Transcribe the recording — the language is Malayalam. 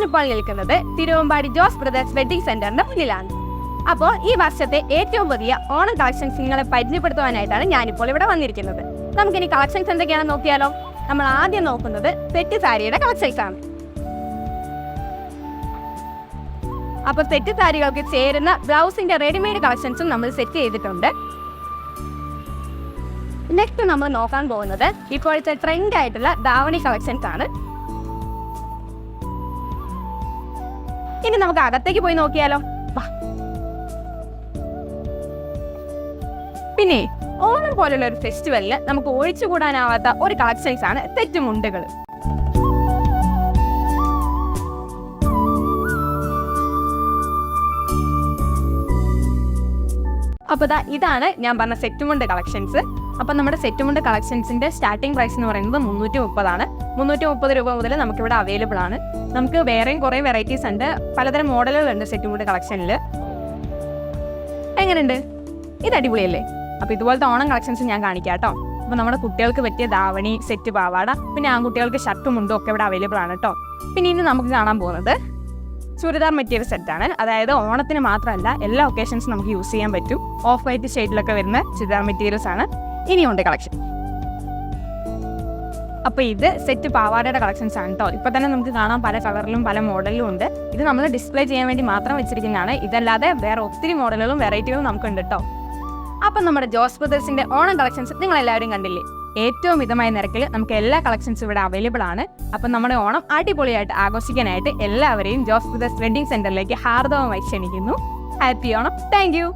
ഞാനിപ്പോൾ നിൽക്കുന്നത് തിരുവമ്പാടി ജോസ് ബ്രദേഴ്സ് വെഡിങ് സെന്ററിന്റെ മുന്നിലാണ്. അപ്പോൾ ഈ വർഷത്തെ ഏറ്റവും പുതിയ ഓണം കളക്ഷൻസ് നിങ്ങളെ പരിചയപ്പെടുത്തുവാനായിട്ടാണ് ഞാനിപ്പോൾ ഇവിടെ വന്നിരിക്കുന്നത്. നമുക്കിനി കളക്ഷൻസ് എന്തൊക്കെയാണെന്ന് നോക്കിയാലോ. നമ്മൾ ആദ്യം നോക്കുന്നത് സെറ്റ് സാരിയുടെ കളക്ഷൻസ് ആണ്. അപ്പോൾ സെറ്റ് സാരികൾക്ക് ചേരുന്ന ബ്ലൗസിന്റെ റെഡിമെയ്ഡ് കളക്ഷൻസും നമ്മൾ സെറ്റ് ചെയ്തിട്ടുണ്ട്. നെക്സ്റ്റ് നമ്മൾ നോക്കാൻ പോകുന്നത് ഇപ്പോഴത്തെ ട്രെൻഡ് ആയിട്ടുള്ള ദാവണി കളക്ഷൻസ് ആണ്. ഇനി നമുക്ക് അകത്തേക്ക് പോയി നോക്കിയാലോ. പിന്നെ ഓണം പോലുള്ള ഒരു ഫെസ്റ്റിവലിന് നമുക്ക് ഒഴിച്ചുകൂടാനാവാത്ത ഒരു കളക്ഷൻസ് ആണ് സെറ്റ് മുണ്ടുകൾ. അപ്പോൾ ഇതാണ് ഞാൻ പറഞ്ഞ സെറ്റ് മുണ്ട് കളക്ഷൻസ്. അപ്പം നമ്മുടെ സെറ്റ് മുണ്ട് കളക്ഷൻസിന്റെ സ്റ്റാർട്ടിംഗ് പ്രൈസ് എന്ന് പറയുന്നത് 330 ആണ്. 330 രൂപ മുതൽ നമുക്കിവിടെ അവൈലബിൾ ആണ്. നമുക്ക് വേറെയും കുറേ വെറൈറ്റീസ് ഉണ്ട്, പലതരം മോഡലുകളുണ്ട് സെറ്റ് മുണ്ട് കളക്ഷനിൽ. എങ്ങനെയുണ്ട്? ഇത് അടിപൊളിയല്ലേ? അപ്പോൾ ഇതുപോലത്തെ ഓണം കളക്ഷൻസ് ഞാൻ കാണിക്കാം കേട്ടോ. അപ്പോൾ നമ്മുടെ കുട്ടികൾക്ക് പറ്റിയ ദാവണി, സെറ്റ് പാവാട, പിന്നെ ആൺകുട്ടികൾക്ക് ഷർട്ടും മുണ്ടും ഒക്കെ ഇവിടെ അവൈലബിൾ ആണ് കേട്ടോ. പിന്നെ ഇനി നമുക്ക് കാണാൻ പോകുന്നത് ചുരിദാർ മെറ്റീരിയൽ സെറ്റാണ്. അതായത് ഓണത്തിന് മാത്രമല്ല, എല്ലാ ഒക്കേഷൻസും നമുക്ക് യൂസ് ചെയ്യാൻ പറ്റും. ഓഫ് വൈറ്റ് ഷെയ്ഡിലൊക്കെ വരുന്ന ചുരിദാർ മെറ്റീരിയൽസ് ആണ് ഇനിയുണ്ട് കളക്ഷൻ. അപ്പോൾ ഇത് സെറ്റ് പാവാടയുടെ കളക്ഷൻസ് ആണ് കേട്ടോ. ഇപ്പോൾ തന്നെ നമുക്ക് കാണാൻ പല കളറിലും പല മോഡലിലും ഉണ്ട്. ഇത് നമ്മൾ ഡിസ്പ്ലേ ചെയ്യാൻ വേണ്ടി മാത്രം വെച്ചിരിക്കുന്നതാണ്. ഇതല്ലാതെ വേറെ ഒത്തിരി മോഡലുകളും വെറൈറ്റികളും നമുക്കുണ്ട് കേട്ടോ. അപ്പം നമ്മുടെ ജോസ് ബ്രദേഴ്സിന്റെ ഓണം കളക്ഷൻസ് നിങ്ങൾ എല്ലാവരും കണ്ടില്ലേ? ഏറ്റവും മിതമായ നിരക്കിൽ നമുക്ക് എല്ലാ കളക്ഷൻസും ഇവിടെ അവൈലബിൾ ആണ്. അപ്പം നമ്മുടെ ഓണം അടിപൊളിയായിട്ട് ആഘോഷിക്കാനായിട്ട് എല്ലാവരെയും ജോസ് ബ്രദേഴ്സ് വെഡിങ് സെന്ററിലേക്ക് ഹാർദവമായി ക്ഷണിക്കുന്നു. ഹാപ്പി ഓണം. Thank U.